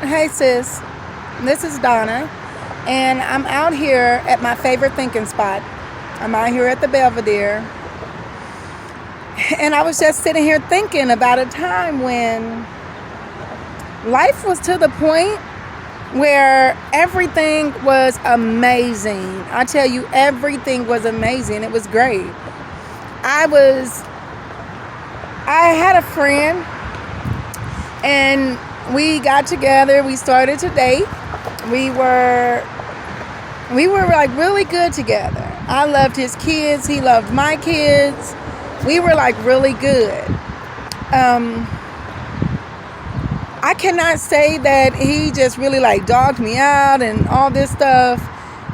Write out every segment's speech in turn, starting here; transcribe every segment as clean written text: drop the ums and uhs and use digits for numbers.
Hey sis, this is Donna, and I'm out here at my favorite thinking spot. I'm out here at the Belvedere, and I was just sitting here thinking about a time when life was to the point where everything was amazing. I tell you, everything was amazing. It was great. I was, I had a friend, and we got together. We started to date. We were we were like really good together. I loved his kids. He loved my kids. We were like really good. Um, I cannot say that he just really like dogged me out and all this stuff.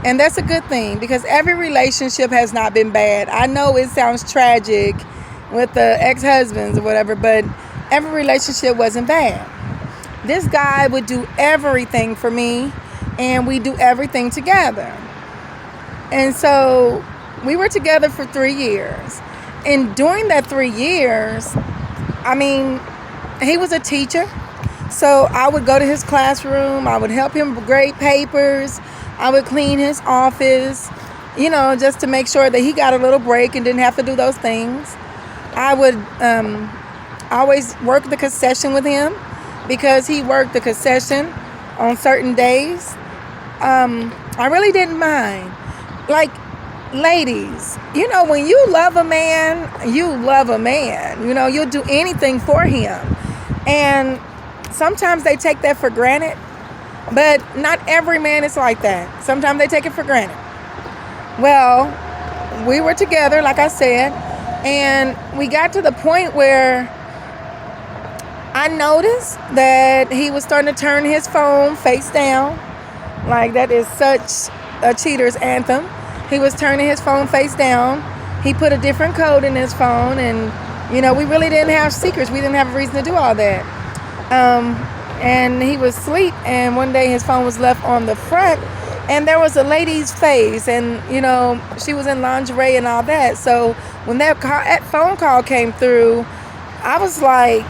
And that's a good thing because every relationship has not been bad. I know it sounds tragic with the ex-husbands or whatever, but every relationship wasn't bad. This guy would do everything for me, and we do everything together. And so we were together for 3 years. And during that 3 years, I mean, he was a teacher. So I would go to his classroom. I would help him grade papers. I would clean his office, just to make sure that he got a little break and didn't have to do those things. I would always work the concession with him because he worked the concession on certain days. I really didn't mind. Like, ladies, when you love a man, you love a man. You'll do anything for him. And sometimes they take that for granted, but not every man is like that. Sometimes they take it for granted. Well, we were together, like I said, and we got to the point where I noticed that he was starting to turn his phone face down. Like, that is such a cheater's anthem. He was turning his phone face down. He put a different code in his phone, and we really didn't have secrets. We didn't have a reason to do all that. And he was asleep, and one day his phone was left on the front, and there was a lady's face, and she was in lingerie and all that. So when that phone call came through, I was like,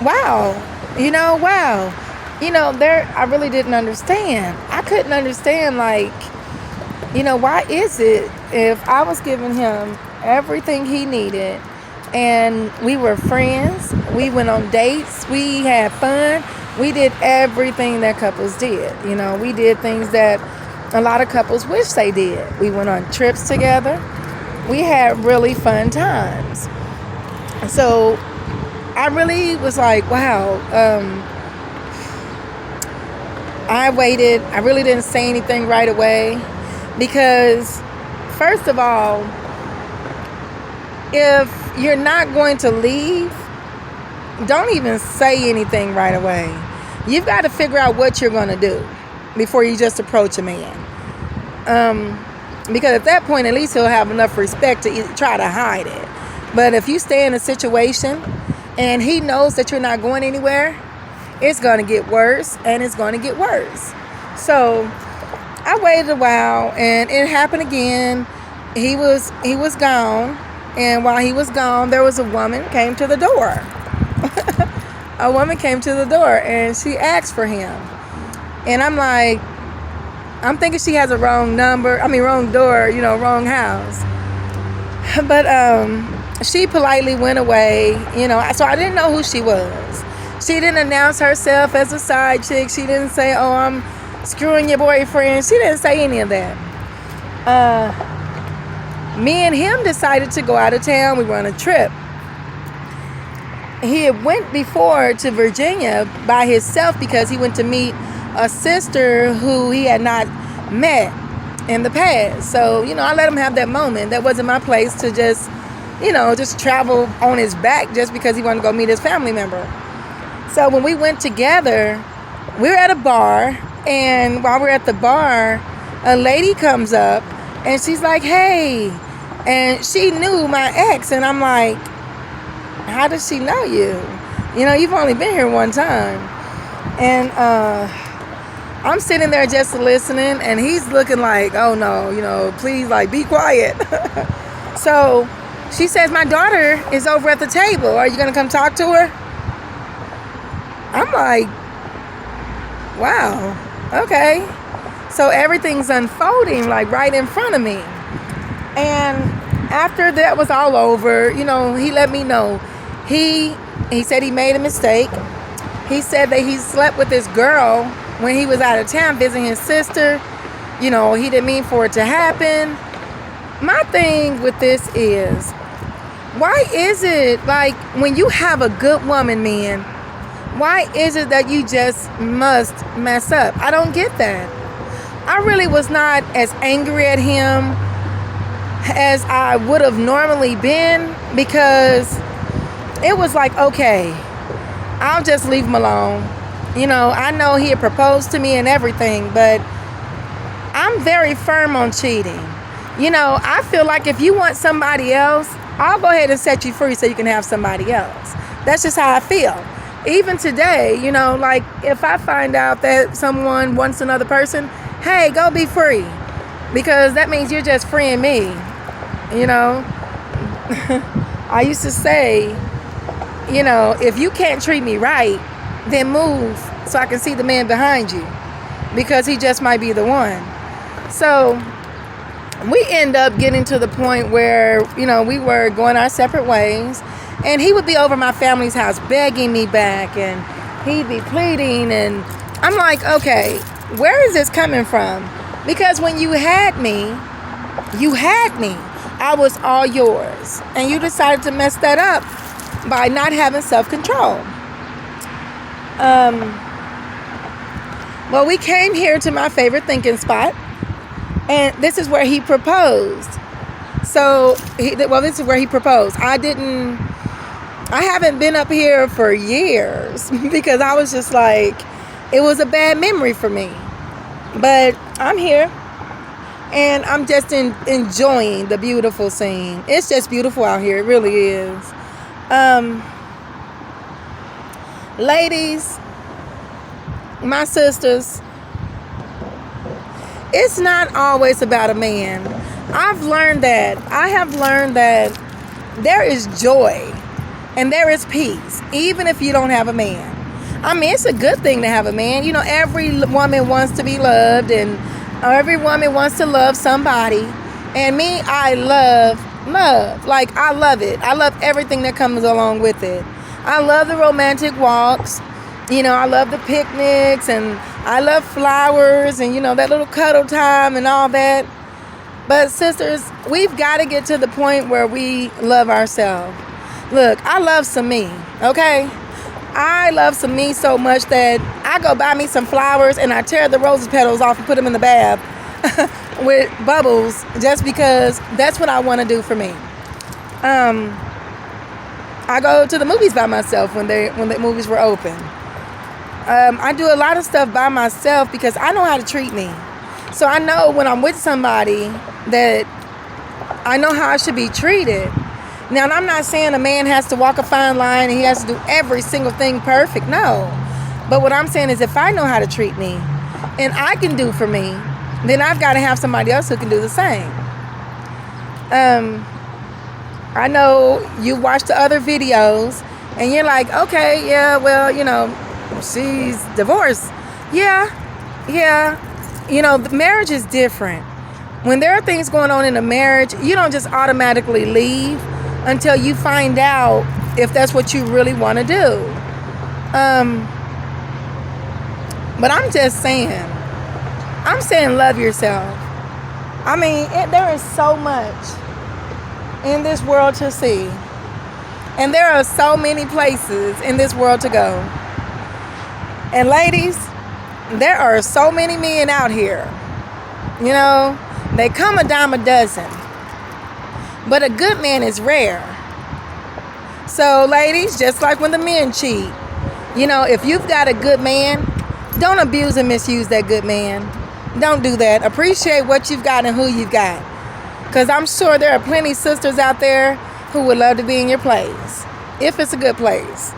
wow, wow. There, I really didn't understand. I couldn't understand, like, why is it if I was giving him everything he needed, and we were friends, we went on dates, we had fun, we did everything that couples did. We did things that a lot of couples wish they did. We went on trips together. We had really fun times. So I really was like, wow. I waited. I really didn't say anything right away because, first of all, if you're not going to leave, don't even say anything right away. You've got to figure out what you're going to do before you just approach a man. Because at that point, at least he'll have enough respect to try to hide it. But if you stay in a situation and he knows that you're not going anywhere, it's going to get worse, and it's going to get worse. So I waited a while, and it happened again. He was gone, and while he was gone, there was a woman came to the door. A woman came to the door, and she asked for him. And I'm thinking she has a wrong number. Wrong door, wrong house. But she politely went away, so I didn't know who she was. She didn't announce herself as a side chick. She didn't say, oh, I'm screwing your boyfriend. She didn't say any of that. Me and him decided to go out of town. We were on a trip. He had went before to Virginia by himself because he went to meet a sister who he had not met in the past. So, I let him have that moment. That wasn't my place to just travel on his back just because he wanted to go meet his family member. So when we went together, we were at a bar, and while we're at the bar, a lady comes up, and she's like, hey, and she knew my ex, and I'm like, how does she know you? You've only been here one time. And I'm sitting there just listening, and he's looking like, oh no, please, like, be quiet. So she says, my daughter is over at the table. Are you going to come talk to her? I'm like, Wow. Okay. So everything's unfolding like right in front of me. And after that was all over, he let me know. He said he made a mistake. He said that he slept with this girl when he was out of town visiting his sister. He didn't mean for it to happen. My thing with this is, why is it like when you have a good woman, man, why is it that you just must mess up? I don't get that. I really was not as angry at him as I would have normally been, because it was like, okay, I'll just leave him alone. I know he had proposed to me and everything, but I'm very firm on cheating. I feel like if you want somebody else, I'll go ahead and set you free so you can have somebody else. That's just how I feel. Even today, like if I find out that someone wants another person, hey, go be free. Because that means you're just freeing me. I used to say, if you can't treat me right, then move so I can see the man behind you. Because he just might be the one. So we end up getting to the point where, we were going our separate ways. And he would be over my family's house begging me back. And he'd be pleading. And I'm like, okay, where is this coming from? Because when you had me. I was all yours. And you decided to mess that up by not having self-control. Well, we came here to my favorite thinking spot. And this is where he proposed. This is where he proposed. I haven't been up here for years because I was just like, it was a bad memory for me. But I'm here and I'm just enjoying the beautiful scene. It's just beautiful out here. It really is. Ladies, my sisters, it's not always about a man. I have learned that there is joy and there is peace, even if you don't have a man. I mean, it's a good thing to have a man. Every woman wants to be loved, and every woman wants to love somebody. And me, I love. Like, I love it. I love everything that comes along with it. I love the romantic walks. I love the picnics, and I love flowers, and that little cuddle time and all that. But sisters, we've got to get to the point where we love ourselves. Look, I love some me, okay? I love some me so much that I go buy me some flowers and I tear the rose petals off and put them in the bath with bubbles, just because that's what I want to do for me. I go to the movies by myself when the movies were open. I do a lot of stuff by myself because I know how to treat me. So I know when I'm with somebody that I know how I should be treated. Now, I'm not saying a man has to walk a fine line and he has to do every single thing perfect. No. But what I'm saying is, if I know how to treat me and I can do for me, then I've got to have somebody else who can do the same. I know you watch the other videos and you're like, okay, yeah, well, she's divorced. Yeah. The marriage is different. When there are things going on in a marriage, you don't just automatically leave until you find out if that's what you really want to do. But I'm just saying, love yourself. I mean, there is so much in this world to see. And there are so many places in this world to go. And ladies, there are so many men out here. They come a dime a dozen. But a good man is rare. So ladies, just like when the men cheat, if you've got a good man, don't abuse and misuse that good man. Don't do that. Appreciate what you've got and who you've got. Because I'm sure there are plenty of sisters out there who would love to be in your place, if it's a good place.